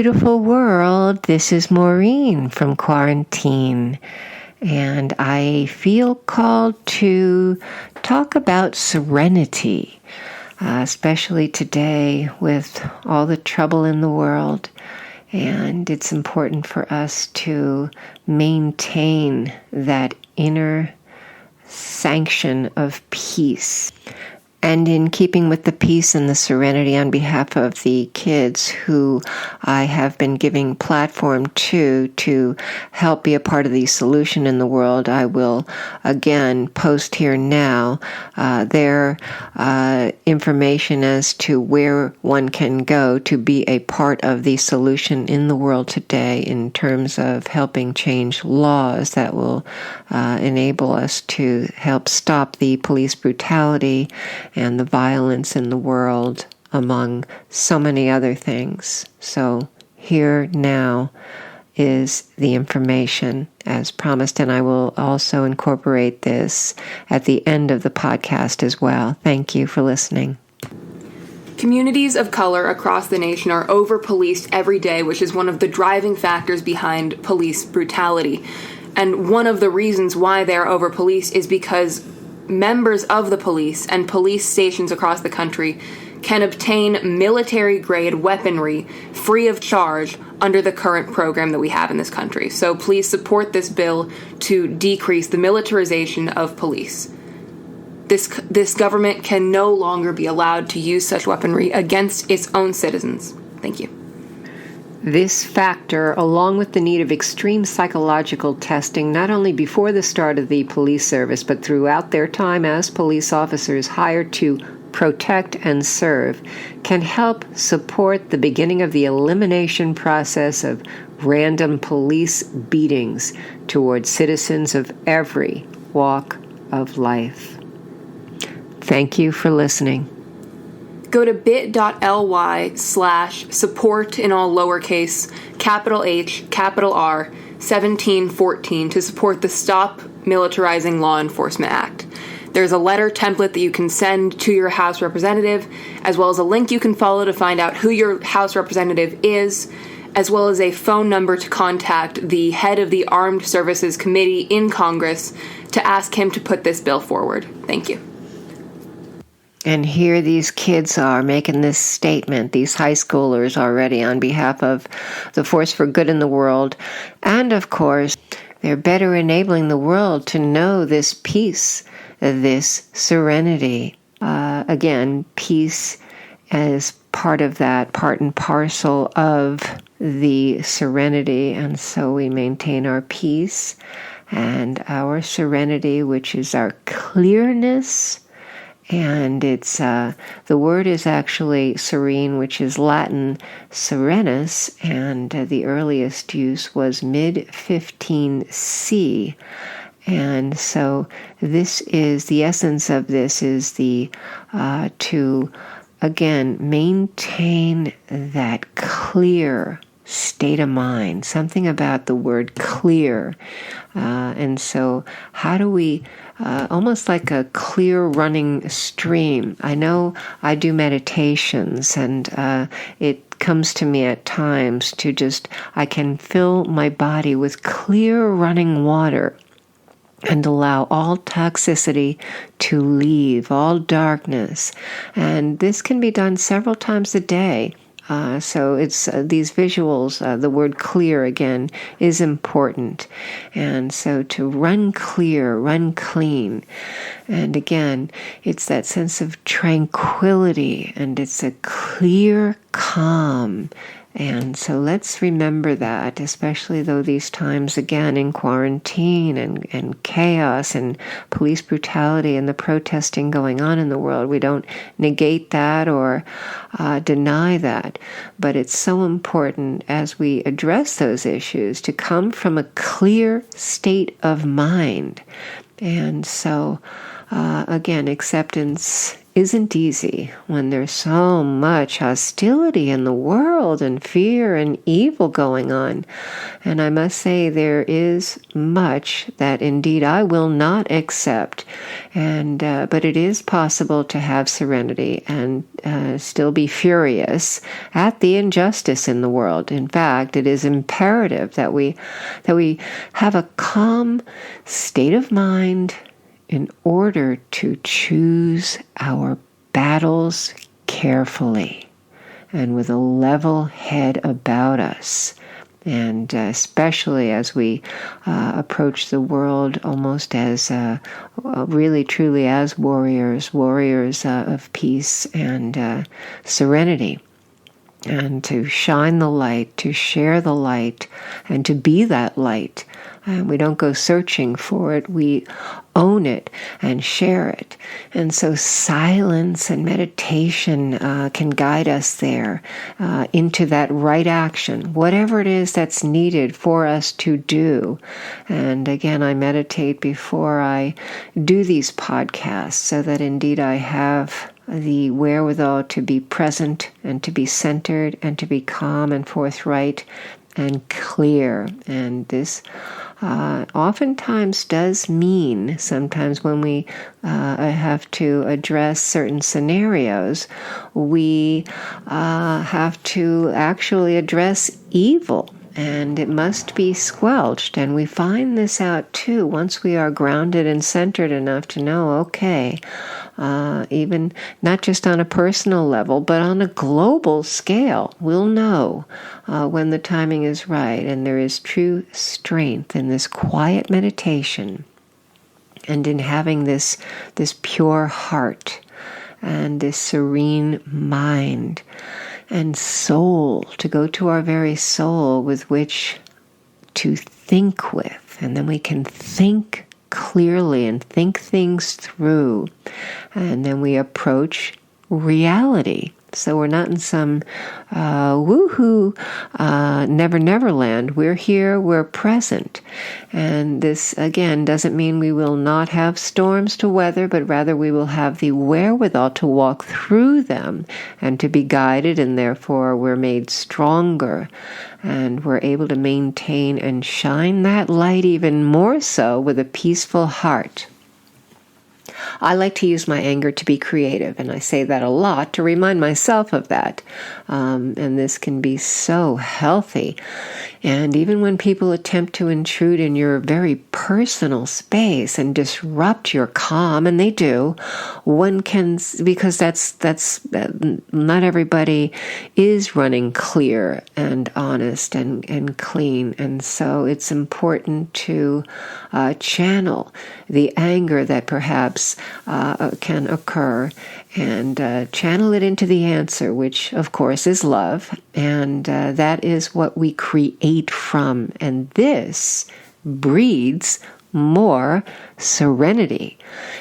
beautiful world. This is Maureen from Quarantine, and I feel called to talk about serenity, especially today with all the trouble in the world. And it's important for us to maintain that inner sanction of peace. And in keeping with the peace and the serenity, on behalf of the kids who I have been giving platform to help be a part of the solution in the world, I will again post here now their information as to where one can go to be a part of the solution in the world today in terms of helping change laws that will enable us to help stop the police brutality and the violence in the world, among so many other things. So here now is the information as promised, and I will also incorporate this at the end of the podcast as well. Thank you for listening. Communities of color across the nation are over-policed every day, which is one of the driving factors behind police brutality. And one of the reasons why they are over-policed is because members of the police and police stations across the country can obtain military-grade weaponry free of charge under the current program that we have in this country. So please support this bill to decrease the militarization of police. This government can no longer be allowed to use such weaponry against its own citizens. Thank you. This factor, along with the need of extreme psychological testing, not only before the start of the police service, but throughout their time as police officers hired to protect and serve, can help support the beginning of the elimination process of random police beatings towards citizens of every walk of life. Thank you for listening. Go to bit.ly/support in all lowercase, capital H, capital R, 1714 to support the Stop Militarizing Law Enforcement Act. There's a letter template that you can send to your House representative, as well as a link you can follow to find out who your House representative is, as well as a phone number to contact the head of the Armed Services Committee in Congress to ask him to put this bill forward. Thank you. And here these kids are making this statement, these high schoolers already, on behalf of the Force for Good in the world. And, of course, they're better enabling the world to know this peace, this serenity. Again, peace as part of that, part and parcel of the serenity. And so we maintain our peace and our serenity, which is our clearness. And it's the word is actually serene, which is Latin serenus, and the earliest use was mid-15C. And so this is the essence of this is the to again maintain that clear state of mind. Something about the word clear, and so how do we? Almost like a clear running stream. I know I do meditations, and it comes to me at times to I can fill my body with clear running water and allow all toxicity to leave, all darkness. And this can be done several times a day. So it's these visuals, the word clear again is important. And so to run clear, run clean. And again, it's that sense of tranquility, and it's a clear calm. And so let's remember that, especially though these times, again, in quarantine and chaos and police brutality and the protesting going on in the world, we don't negate that or deny that. But it's so important as we address those issues to come from a clear state of mind. And so, again, acceptance isn't easy when there's so much hostility in the world and fear and evil going on. And I must say there is much that indeed I will not accept. And but it is possible to have serenity and still be furious at the injustice in the world. In fact, it is imperative that we have a calm state of mind in order to choose our battles carefully and with a level head about us. And especially as we approach the world almost as really truly as warriors of peace and serenity. And to shine the light, to share the light, and to be that light. We don't go searching for it. We own it and share it. And so silence and meditation can guide us there into that right action, whatever it is that's needed for us to do. And again, I meditate before I do these podcasts so that indeed I have the wherewithal to be present and to be centered and to be calm and forthright and clear. And this oftentimes does mean sometimes when we have to address certain scenarios, we have to actually address evil. And it must be squelched. And we find this out too once we are grounded and centered enough to know, okay, even not just on a personal level, but on a global scale, we'll know when the timing is right. And there is true strength in this quiet meditation and in having this pure heart and this serene mind and soul, to go to our very soul with which to think with. And then we can think clearly and think things through. And then we approach reality. So we're not in some woohoo never land. We're here, we're present. And this, again, doesn't mean we will not have storms to weather, but rather we will have the wherewithal to walk through them and to be guided, and therefore we're made stronger. And we're able to maintain and shine that light even more so with a peaceful heart. I like to use my anger to be creative, and I say that a lot to remind myself of that. And this can be so healthy. And even when people attempt to intrude in your very personal space and disrupt your calm, and they do, one can, because that's not everybody is running clear and honest and clean. And so it's important to channel the anger that perhaps can occur and channel it into the answer, which of course is love, and that is what we create from, and this breeds more serenity.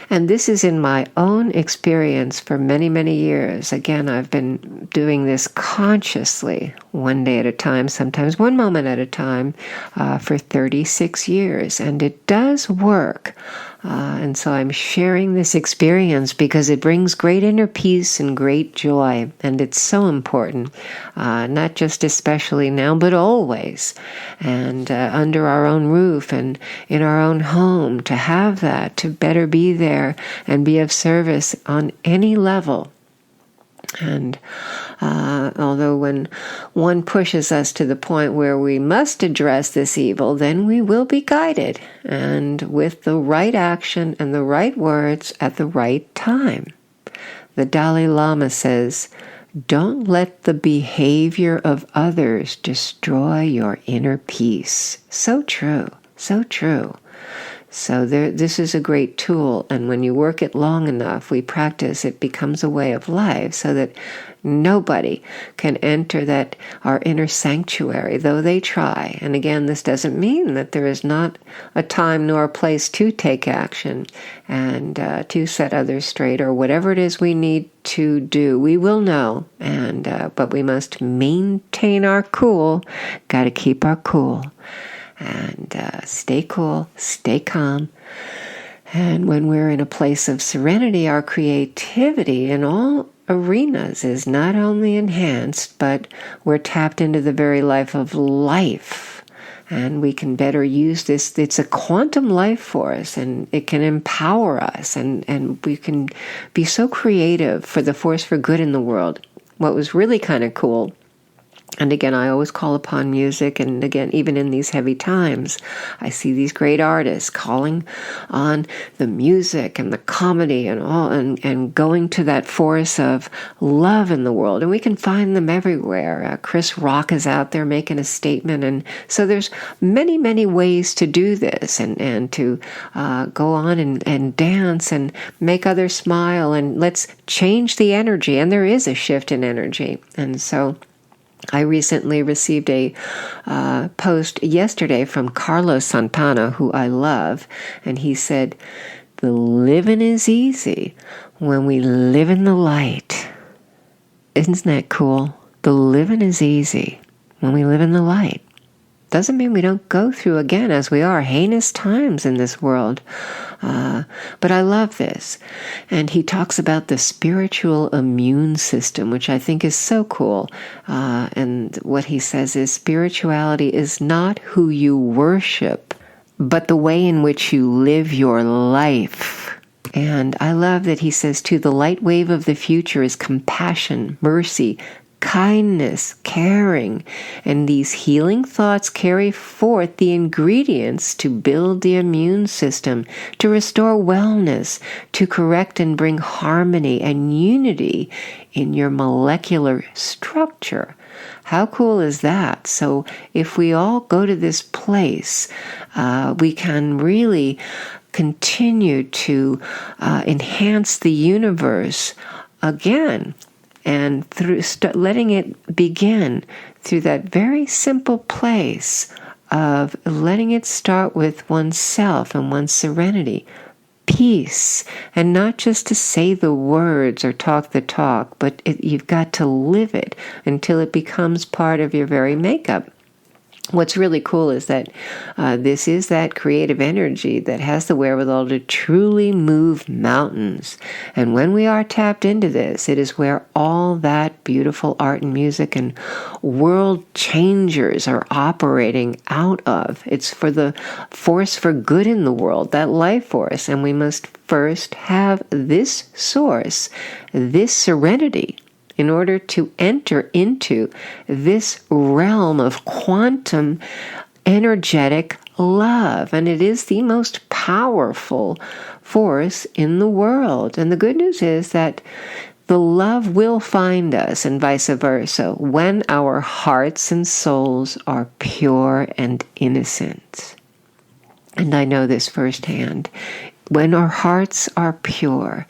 And this is in my own experience for many, many years. Again, I've been doing this consciously, one day at a time, sometimes one moment at a time, for 36 years. And it does work. And so I'm sharing this experience because it brings great inner peace and great joy. And it's so important, not just especially now, but always. And under our own roof and in our own home, to have that, to better be there and be of service on any level. And although when one pushes us to the point where we must address this evil, then we will be guided, and with the right action and the right words at the right time. The Dalai Lama says, "Don't let the behavior of others destroy your inner peace." So true, so true. So this is a great tool, and when you work it long enough, we practice, it becomes a way of life, so that nobody can enter that our inner sanctuary, though they try. And again, this doesn't mean that there is not a time nor a place to take action and to set others straight, or whatever it is we need to do. We will know, and but we must maintain our cool. Got to keep our cool. And stay cool, stay calm, And when we're in a place of serenity, our creativity in all arenas is not only enhanced, but we're tapped into the very life of life. And we can better use this. It's a quantum life force, and it can empower us, and we can be so creative for the force for good in the world. What was really kind of cool, and again, I always call upon music, and again, even in these heavy times, I see these great artists calling on the music and the comedy and all, and going to that force of love in the world. And we can find them everywhere. Chris Rock is out there making a statement, and so there's many, many ways to do this, and to go on and dance and make others smile, and let's change the energy. And there is a shift in energy, and so I recently received a post yesterday from Carlos Santana, who I love, and he said, "The living is easy when we live in the light." Isn't that cool? The living is easy when we live in the light. Doesn't mean we don't go through, again, as we are, heinous times in this world. But I love this. And he talks about the spiritual immune system, which I think is so cool. And what he says is spirituality is not who you worship, but the way in which you live your life. And I love that he says, too, the light wave of the future is compassion, mercy, kindness, caring, and these healing thoughts carry forth the ingredients to build the immune system, to restore wellness, to correct and bring harmony and unity in your molecular structure. How cool is that? So if we all go to this place, we can really continue to enhance the universe again, and through letting it begin through that very simple place of letting it start with oneself and one's serenity, peace, and not just to say the words or talk the talk, but you've got to live it until it becomes part of your very makeup. What's really cool is that this is that creative energy that has the wherewithal to truly move mountains. And when we are tapped into this, it is where all that beautiful art and music and world changers are operating out of. It's for the force for good in the world, that life force. And we must first have this source, this serenity, in order to enter into this realm of quantum energetic love. And it is the most powerful force in the world. And the good news is that the love will find us, and vice versa, when our hearts and souls are pure and innocent. And I know this firsthand. When our hearts are pure,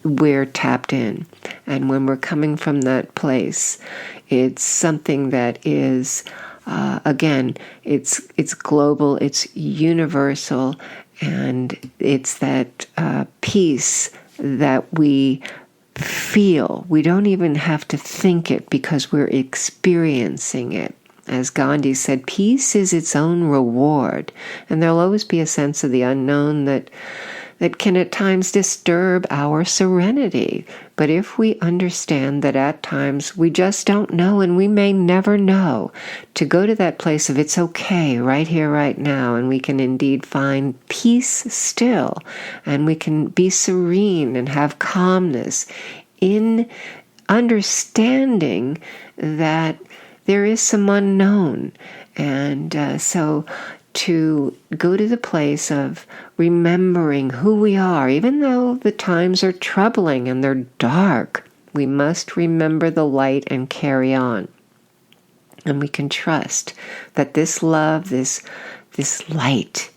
we're tapped in. And when we're coming from that place, it's something that is, again, it's global, it's universal, and it's that peace that we feel. We don't even have to think it because we're experiencing it. As Gandhi said, peace is its own reward. And there'll always be a sense of the unknown that can at times disturb our serenity. But if we understand that at times we just don't know, and we may never know, to go to that place of it's okay right here, right now, and we can indeed find peace still, and we can be serene and have calmness in understanding that there is some unknown. And so to go to the place of remembering who we are, even though the times are troubling and they're dark, we must remember the light and carry on. And we can trust that this love, this light,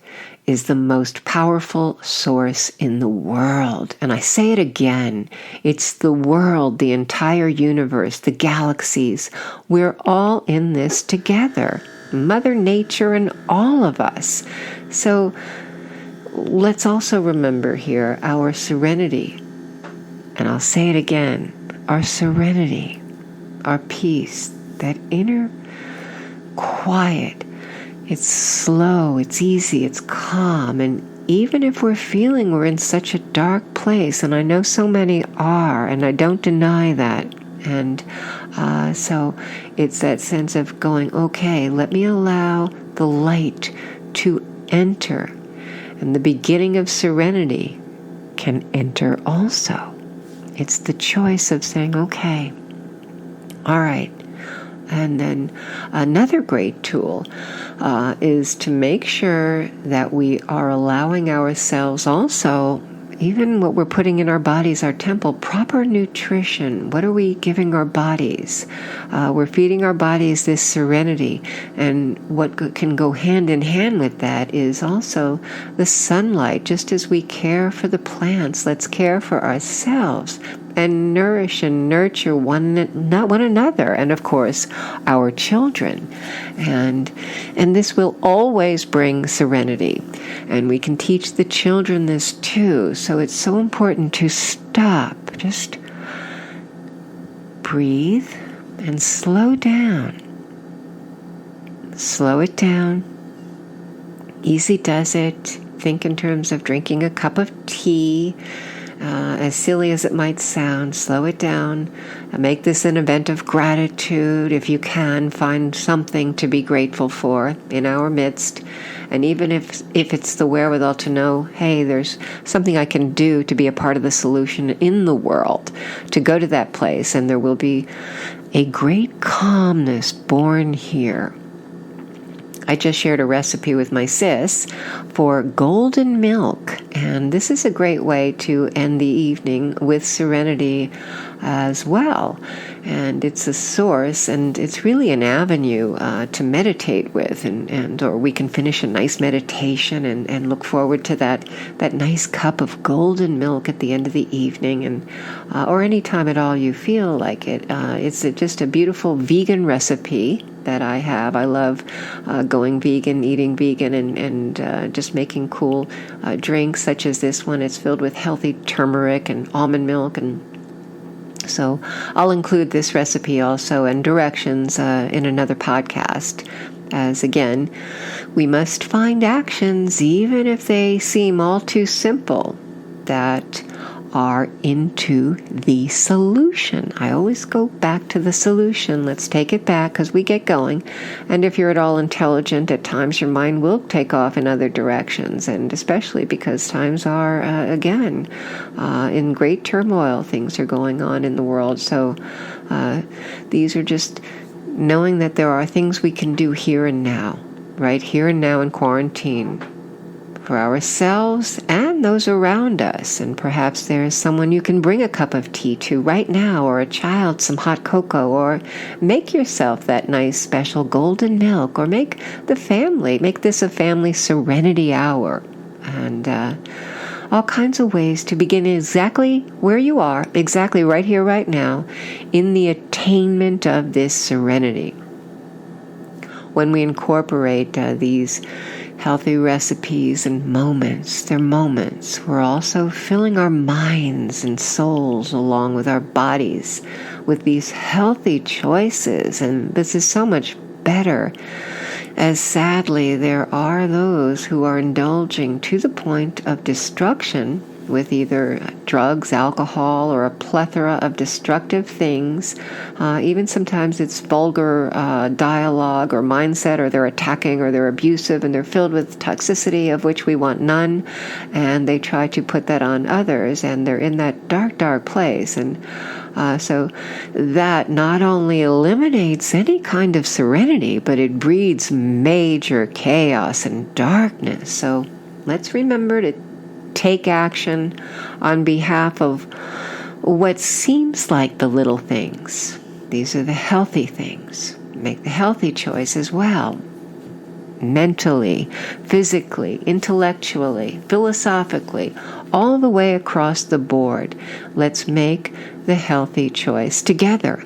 is the most powerful source in the world. And I say it again, it's the world, the entire universe, the galaxies. We're all in this together. Mother Nature and all of us. So let's also remember here our serenity. And I'll say it again, our serenity, our peace, that inner quiet. It's slow, it's easy, it's calm, and even if we're feeling we're in such a dark place, and I know so many are, and I don't deny that. And so it's that sense of going, okay, let me allow the light to enter. And the beginning of serenity can enter also. It's the choice of saying, okay, all right. And then another great tool is to make sure that we are allowing ourselves also, even what we're putting in our bodies, our temple, proper nutrition. What are we giving our bodies? We're feeding our bodies this serenity. And what can go hand in hand with that is also the sunlight. Just as we care for the plants, let's care for ourselves and nourish and nurture one another, and of course our children. And this will always bring serenity. And we can teach the children this too. So it's so important to stop, just breathe and slow down. Slow it down. Easy does it. Think in terms of drinking a cup of tea. As silly as it might sound, slow it down. Make this an event of gratitude. If you can, find something to be grateful for in our midst. And even if it's the wherewithal to know, hey, there's something I can do to be a part of the solution in the world, to go to that place, and there will be a great calmness born here. I just shared a recipe with my sis for golden milk, and this is a great way to end the evening with serenity as well. And it's a source, and it's really an avenue to meditate with, or we can finish a nice meditation and look forward to that nice cup of golden milk at the end of the evening, and or any time at all you feel like it. It's just a beautiful vegan recipe that I have. I love going vegan, eating vegan, and just making cool drinks such as this one. It's filled with healthy turmeric and almond milk, and so I'll include this recipe also and directions in another podcast. As again, we must find actions, even if they seem all too simple, that are into the solution. I always go back to the solution. Let's take it back because we get going. And if you're at all intelligent, at times your mind will take off in other directions. And especially because times are, again, in great turmoil. Things are going on in the world. So these are just knowing that there are things we can do here and now, right here and now in quarantine, for ourselves and those around us. And perhaps there's someone you can bring a cup of tea to right now, or a child some hot cocoa, or make yourself that nice special golden milk, or make this a family serenity hour. And all kinds of ways to begin exactly where you are, exactly right here, right now, in the attainment of this serenity. When we incorporate these healthy recipes and moments, they're moments. We're also filling our minds and souls along with our bodies with these healthy choices. And this is so much better, as sadly there are those who are indulging to the point of destruction with either drugs, alcohol, or a plethora of destructive things. Even sometimes it's vulgar dialogue or mindset, or they're attacking, or they're abusive, and they're filled with toxicity of which we want none, and they try to put that on others, and they're in that dark, dark place. And so that not only eliminates any kind of serenity, but it breeds major chaos and darkness. So let's remember to take action on behalf of what seems like the little things. These are the healthy things. Make the healthy choice as well. Mentally, physically, intellectually, philosophically, all the way across the board. Let's make the healthy choice together.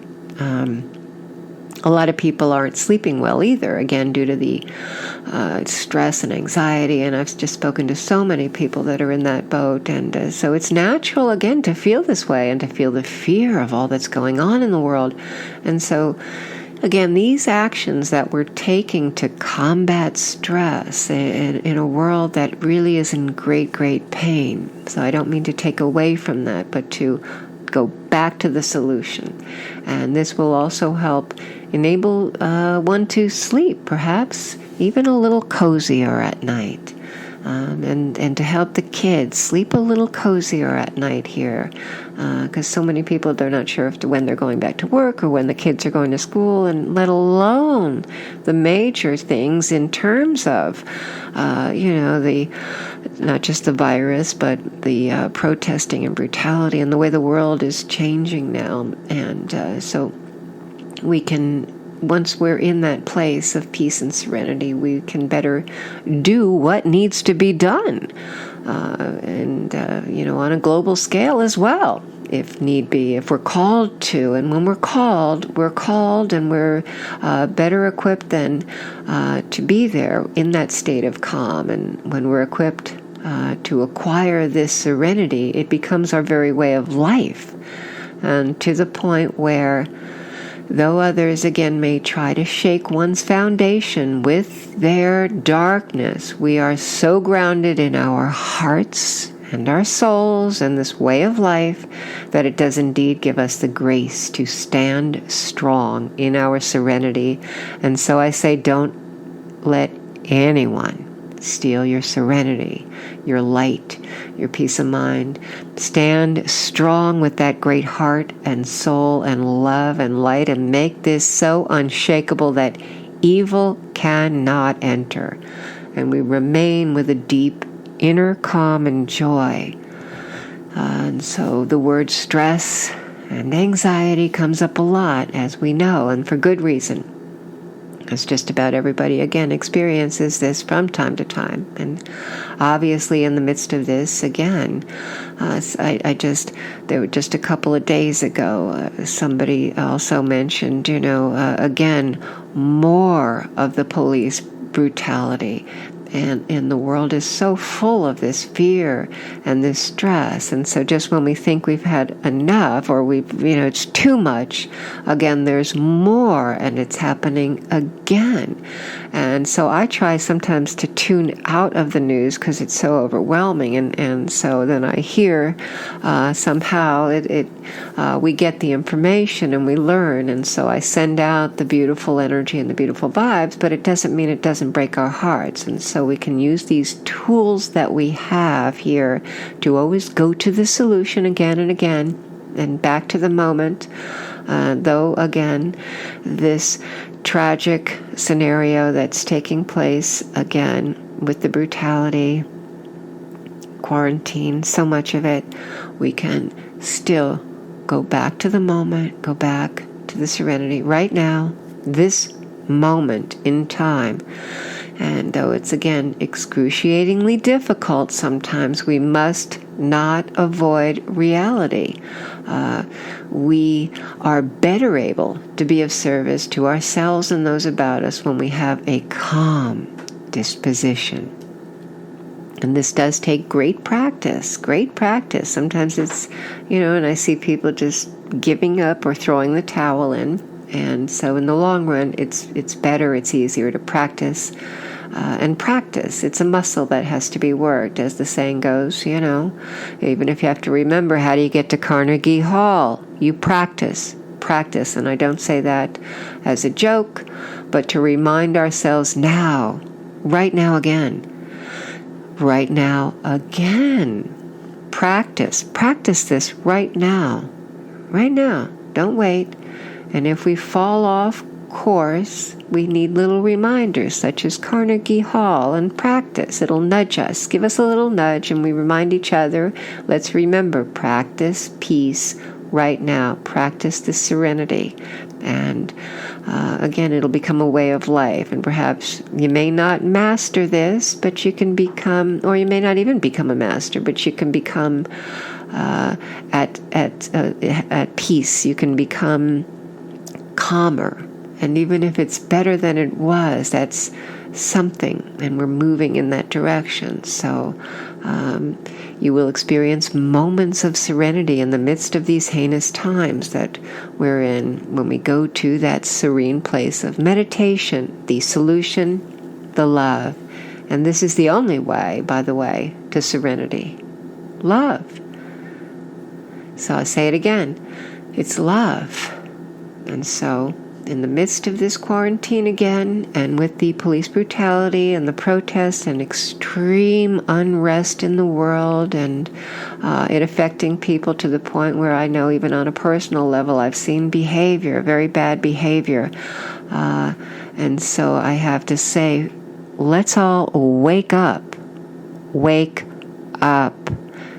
A lot of people aren't sleeping well either, again, due to the stress and anxiety, and I've just spoken to so many people that are in that boat, and so it's natural, again, to feel this way and to feel the fear of all that's going on in the world. And so Again, these actions that we're taking to combat stress in a world that really is in great, great pain. So I don't mean to take away from that, but to go back to the solution. And this will also help enable one to sleep, perhaps even a little cozier at night. And to help the kids sleep a little cozier at night here, because so many people, they're not sure when they're going back to work or when the kids are going to school, and let alone the major things in terms of, the not just the virus, but the protesting and brutality and the way the world is changing now. And so we can, once we're in that place of peace and serenity, we can better do what needs to be done, on a global scale as well, if need be, if we're called to. And when we're called, and we're better equipped then to be there in that state of calm. And when we're equipped to acquire this serenity, it becomes our very way of life, and to the point where, though others again may try to shake one's foundation with their darkness, we are so grounded in our hearts and our souls and this way of life that it does indeed give us the grace to stand strong in our serenity. And so I say, don't let anyone steal your serenity, your light, your peace of mind. Stand strong with that great heart and soul and love and light, and make this so unshakable that evil cannot enter. And we remain with a deep inner calm and joy. And so the word stress and anxiety comes up a lot, as we know, and for good reason. Because just about everybody, again, experiences this from time to time. And obviously in the midst of this, again, there were just a couple of days ago, somebody also mentioned, again, more of the police brutality. And the world is so full of this fear and this stress. And so just when we think we've had enough, or it's too much, again, there's more, and it's happening again. And so I try sometimes to tune out of the news because it's so overwhelming. And so then I hear somehow we get the information and we learn. And so I send out the beautiful energy and the beautiful vibes, but it doesn't mean it doesn't break our hearts. And so we can use these tools that we have here to always go to the solution again and again, and back to the moment. Though, again, this tragic scenario that's taking place, again, with the brutality, quarantine, so much of it, we can still go back to the moment, go back to the serenity right now, this moment in time. And though it's, again, excruciatingly difficult sometimes, we must not avoid reality. We are better able to be of service to ourselves and those about us when we have a calm disposition. And this does take great practice. Sometimes it's, and I see people just giving up or throwing the towel in. And so in the long run, it's better, it's easier to practice. And practice, it's a muscle that has to be worked, as the saying goes, Even if you have to remember, how do you get to Carnegie Hall? You practice. And I don't say that as a joke, but to remind ourselves now, right now again. Practice this right now. Don't wait. And if we fall off course, we need little reminders such as Carnegie Hall and practice. It'll nudge us, give us a little nudge, and we remind each other, let's remember, practice peace right now. Practice the serenity. And again, it'll become a way of life. And perhaps you may not master this, but you can become, or you may not even become a master, but you can become at peace. You can become calmer And even if it's better than it was, that's something, and we're moving in that direction. So you will experience moments of serenity in the midst of these heinous times that we're in when we go to that serene place of meditation, the solution, the love. And this is the only way, by the way, to serenity. Love. So I'll say it again. It's love. And so in the midst of this quarantine again, and with the police brutality and the protests and extreme unrest in the world, and it affecting people to the point where I know even on a personal level I've seen behavior, very bad behavior. And so I have to say, let's all wake up. Wake up.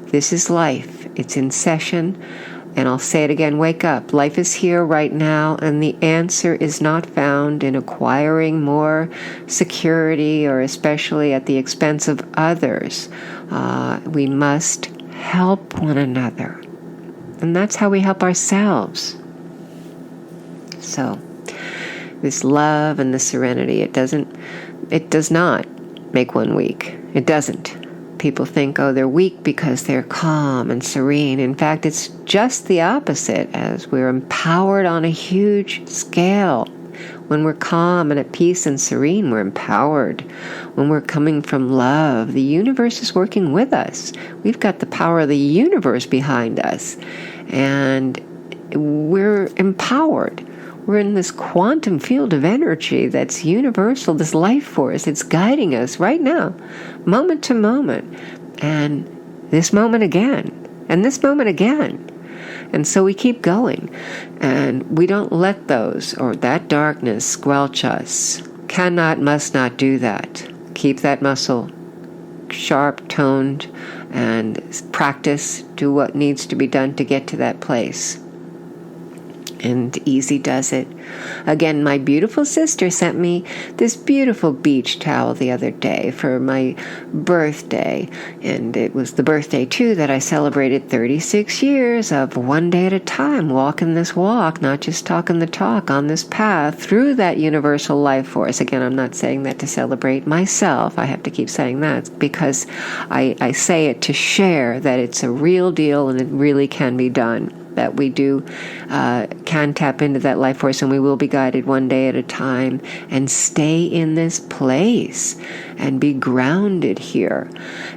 This is life. It's in session. And I'll say it again, wake up. Life is here right now, and the answer is not found in acquiring more security or especially at the expense of others. We must help one another. And that's how we help ourselves. So, this love and the serenity, it does not make one weak. It doesn't. People think, oh, they're weak because they're calm and serene. In fact, it's just the opposite, as we're empowered on a huge scale. When we're calm and at peace and serene, we're empowered. When we're coming from love, the universe is working with us. We've got the power of the universe behind us. And we're empowered. We're in this quantum field of energy that's universal, this life force. It's guiding us right now, moment to moment. And this moment again. And this moment again. And so we keep going. And we don't let those or that darkness squelch us. Cannot, must not do that. Keep that muscle sharp, toned, and practice. Do what needs to be done to get to that place. And easy does it. Again, my beautiful sister sent me this beautiful beach towel the other day for my birthday. And it was the birthday, too, that I celebrated 36 years of one day at a time, walking this walk, not just talking the talk, on this path through that universal life force. Again, I'm not saying that to celebrate myself. I have to keep saying that because I say it to share that it's a real deal and it really can be done. That we can tap into that life force, and we will be guided one day at a time, and stay in this place and be grounded here.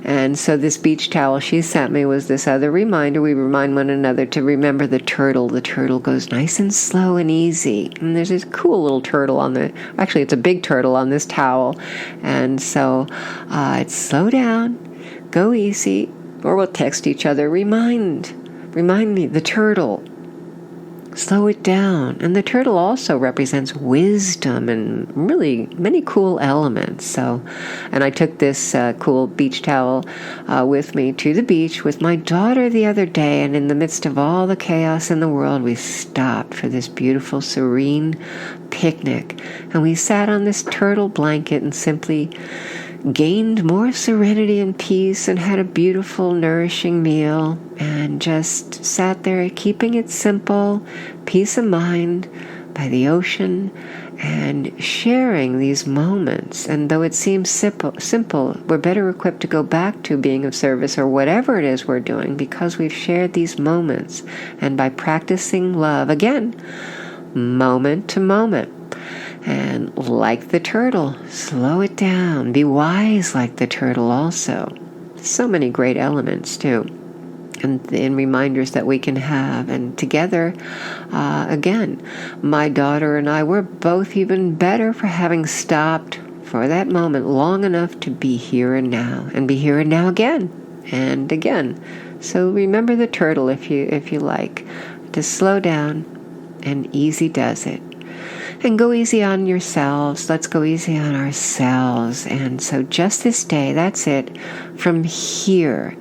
And so this beach towel she sent me was this other reminder. We remind one another to remember the turtle. The turtle goes nice and slow and easy. And there's this cool little turtle actually it's a big turtle on this towel. And so it's slow down, go easy, or we'll text each other, remind me, the turtle. Slow it down. And the turtle also represents wisdom and really many cool elements. And I took this cool beach towel with me to the beach with my daughter the other day. And in the midst of all the chaos in the world, we stopped for this beautiful, serene picnic. And we sat on this turtle blanket and simply gained more serenity and peace and had a beautiful, nourishing meal and just sat there keeping it simple, peace of mind by the ocean and sharing these moments. And though it seems simple, we're better equipped to go back to being of service or whatever it is we're doing because we've shared these moments. And by practicing love, again, moment to moment, and like the turtle, slow it down. Be wise like the turtle also. So many great elements too. And reminders that we can have. And together, again, my daughter and I were both even better for having stopped for that moment long enough to be here and now. And be here and now again. And again. So remember the turtle if you like. To slow down, and easy does it. And go easy on yourselves. Let's go easy on ourselves. And so just this day, that's it, from here.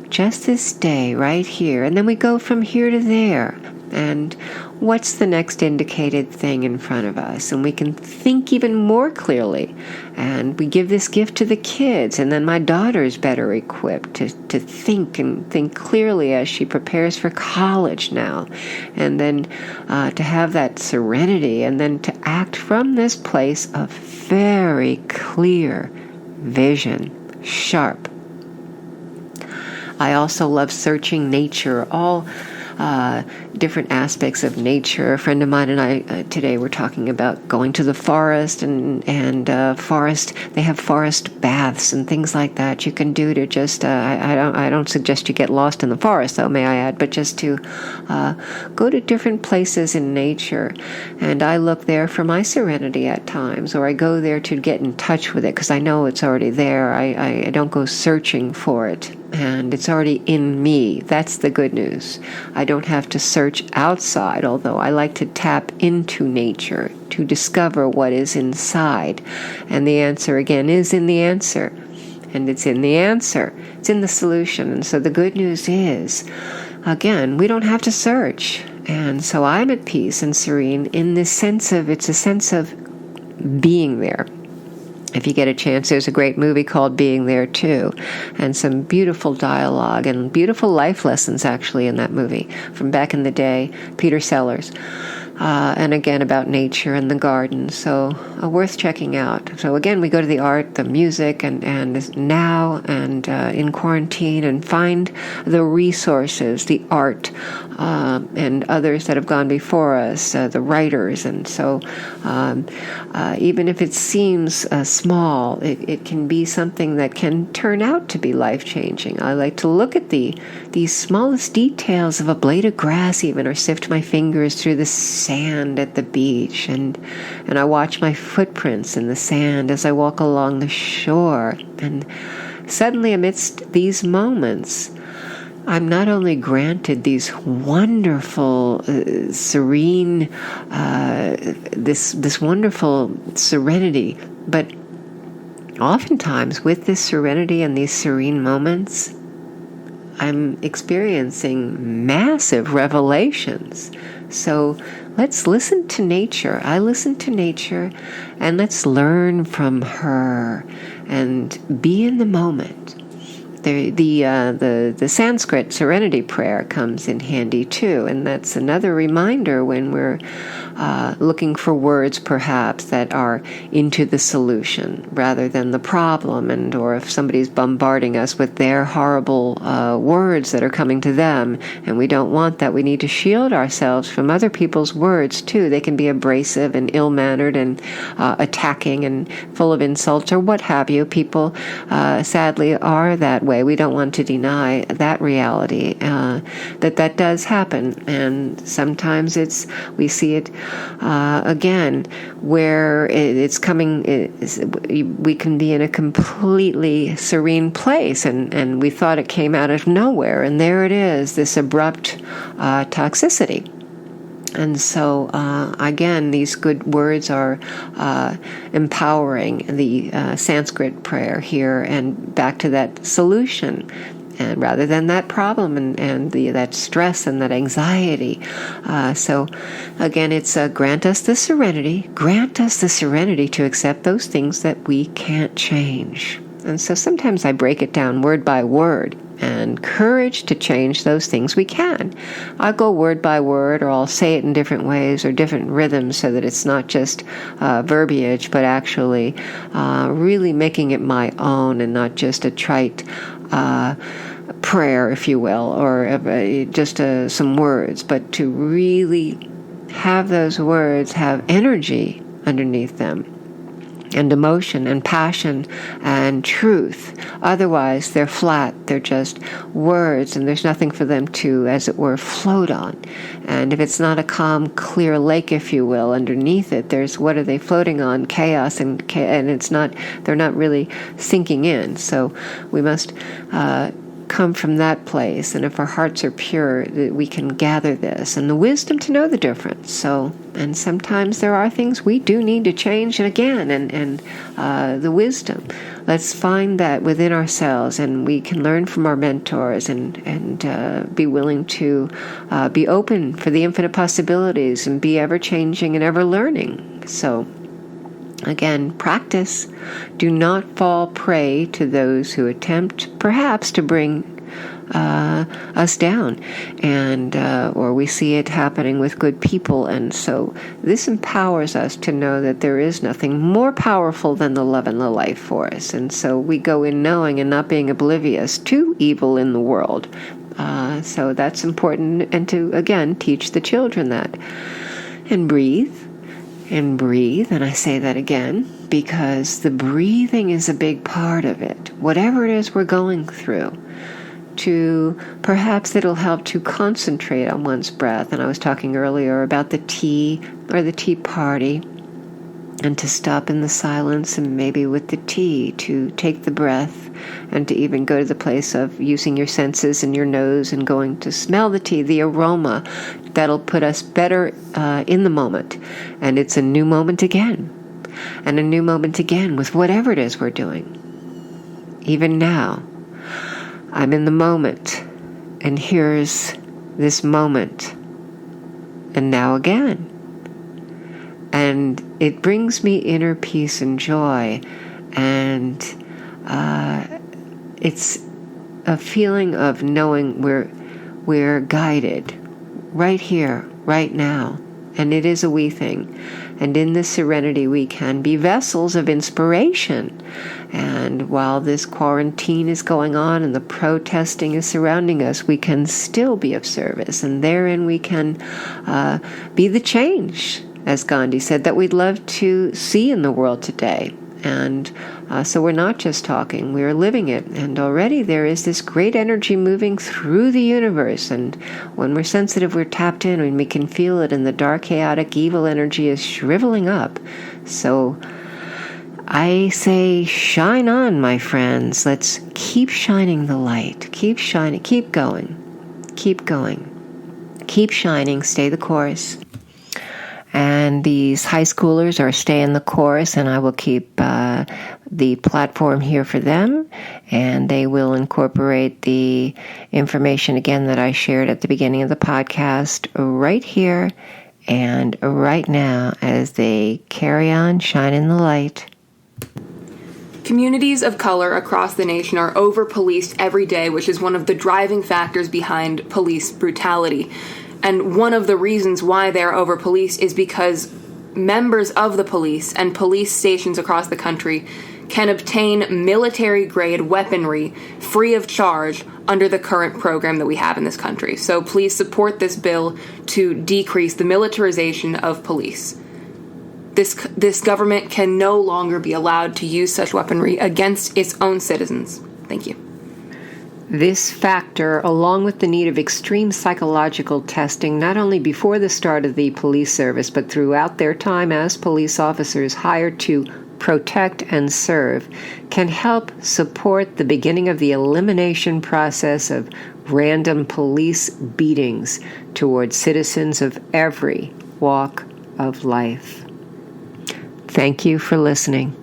Just this day, right here. And then we go from here to there. And what's the next indicated thing in front of us? And we can think even more clearly. And we give this gift to the kids, and then my daughter's better equipped to think and think clearly as she prepares for college now. And then to have that serenity, and then to act from this place of very clear vision, sharp. I also love searching nature, all different aspects of nature. A friend of mine and I today were talking about going to the forest and forest. They have forest baths and things like that you can do to just. I don't suggest you get lost in the forest, though, may I add, but just to go to different places in nature. And I look there for my serenity at times, or I go there to get in touch with it because I know it's already there. I don't go searching for it. And it's already in me. That's the good news. I don't have to search outside, although I like to tap into nature to discover what is inside. And the answer, again, is in the answer. And it's in the answer. It's in the solution. And so the good news is, again, we don't have to search. And so I'm at peace and serene in this sense of, it's a sense of being there. If you get a chance, there's a great movie called Being There Too, and some beautiful dialogue and beautiful life lessons actually in that movie from back in the day, Peter Sellers. And again about nature and the garden, so worth checking out. So again, we go to the art, the music, and now and in quarantine, and find the resources, the art, and others that have gone before us, the writers. And so even if it seems small, it can be something that can turn out to be life-changing. I like to look at these smallest details of a blade of grass even, or sift my fingers through the sand at the beach, and I watch my footprints in the sand as I walk along the shore. And suddenly, amidst these moments, I'm not only granted these wonderful, serene, this wonderful serenity, but oftentimes with this serenity and these serene moments, I'm experiencing massive revelations. So let's listen to nature. I listen to nature, and let's learn from her and be in the moment. The Sanskrit Serenity prayer comes in handy too, and that's another reminder when we're looking for words perhaps that are into the solution rather than the problem, and or if somebody's bombarding us with their horrible words that are coming to them, and we don't want that. We need to shield ourselves from other people's words too. They can be abrasive and ill-mannered and attacking and full of insults or what have you. People sadly are that way. We don't want to deny that reality, that does happen, and sometimes we see it again where it's coming. We can be in a completely serene place, and we thought it came out of nowhere, and there it is, this abrupt toxicity. And so, again, these good words are empowering the Sanskrit prayer here, and back to that solution, and rather than that problem and that stress and that anxiety. So, again, it's grant us the serenity to accept those things that we can't change. And so sometimes I break it down word by word, and courage to change those things we can. I'll go word by word, or I'll say it in different ways or different rhythms so that it's not just verbiage, but actually really making it my own and not just a trite prayer, if you will, or just some words, but to really have those words have energy underneath them, and emotion and passion and truth. Otherwise, they're flat. They're just words, and there's nothing for them to, as it were, float on. And if it's not a calm, clear lake, if you will, underneath it, there's, what are they floating on? Chaos, and it's not. They're not really sinking in. So we must come from that place, and if our hearts are pure, that we can gather this and the wisdom to know the difference. So, and sometimes there are things we do need to change, and again, and the wisdom. Let's find that within ourselves, and we can learn from our mentors, and be willing to be open for the infinite possibilities, and be ever changing and ever learning. So, again, practice. Do not fall prey to those who attempt, perhaps, to bring us down, and or we see it happening with good people. And so this empowers us to know that there is nothing more powerful than the love and the life force. And so we go in knowing and not being oblivious to evil in the world. So that's important, and to, again, teach the children that. And breathe. And breathe, and I say that again, because the breathing is a big part of it. Whatever it is we're going through, to perhaps it'll help to concentrate on one's breath. And I was talking earlier about the tea or the tea party, and to stop in the silence, and maybe with the tea to take the breath, and to even go to the place of using your senses and your nose and going to smell the tea, the aroma. That'll put us better in the moment. And it's a new moment again. And a new moment again with whatever it is we're doing. Even now, I'm in the moment. And here's this moment. And now again. And it brings me inner peace and joy. And it's a feeling of knowing we're guided. Right here, right now. And it is a we thing. And in this serenity, we can be vessels of inspiration. And while this quarantine is going on and the protesting is surrounding us, we can still be of service. And therein we can be the change, as Gandhi said, that we'd love to see in the world today. And so we're not just talking, we're living it. And already there is this great energy moving through the universe. And when we're sensitive, we're tapped in, and we can feel it. And the dark, chaotic, evil energy is shriveling up. So I say, shine on, my friends. Let's keep shining the light. Keep shining. Keep going. Keep going. Keep shining. Stay the course. And these high schoolers are staying the course, and I will keep the platform here for them, and they will incorporate the information again that I shared at the beginning of the podcast right here and right now as they carry on shining the light. Communities of color across the nation are over-policed every day, which is one of the driving factors behind police brutality. And one of the reasons why they're over-policed is because members of the police and police stations across the country can obtain military-grade weaponry free of charge under the current program that we have in this country. So please support this bill to decrease the militarization of police. This government can no longer be allowed to use such weaponry against its own citizens. Thank you. This factor, along with the need of extreme psychological testing, not only before the start of the police service, but throughout their time as police officers hired to protect and serve, can help support the beginning of the elimination process of random police beatings towards citizens of every walk of life. Thank you for listening.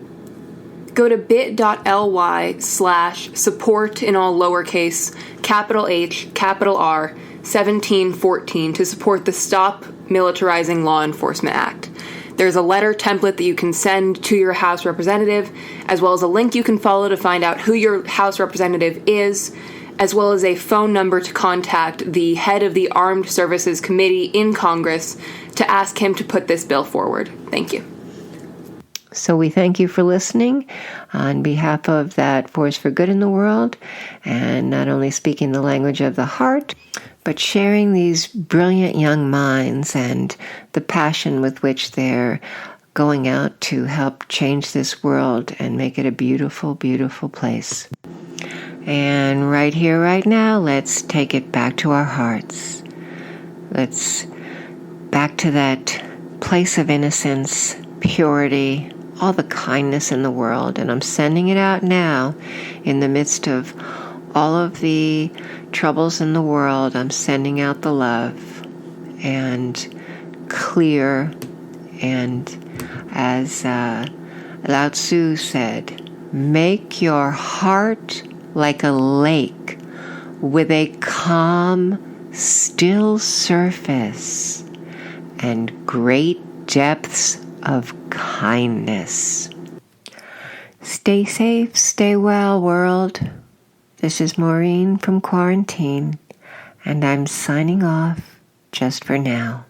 Go to bit.ly/support in all lowercase, capital H, capital R, 1714 to support the Stop Militarizing Law Enforcement Act. There's a letter template that you can send to your House representative, as well as a link you can follow to find out who your House representative is, as well as a phone number to contact the head of the Armed Services Committee in Congress to ask him to put this bill forward. Thank you. So we thank you for listening on behalf of that force for good in the world, and not only speaking the language of the heart, but sharing these brilliant young minds and the passion with which they're going out to help change this world and make it a beautiful, beautiful place. And right here, right now, let's take it back to our hearts. Let's back to that place of innocence, purity, all the kindness in the world. And I'm sending it out now in the midst of all of the troubles in the world, I'm sending out the love and clear. And as Lao Tzu said, make your heart like a lake with a calm, still surface and great depths of kindness. Stay safe, stay well, world. This is Maureen from Quarantine, and I'm signing off just for now.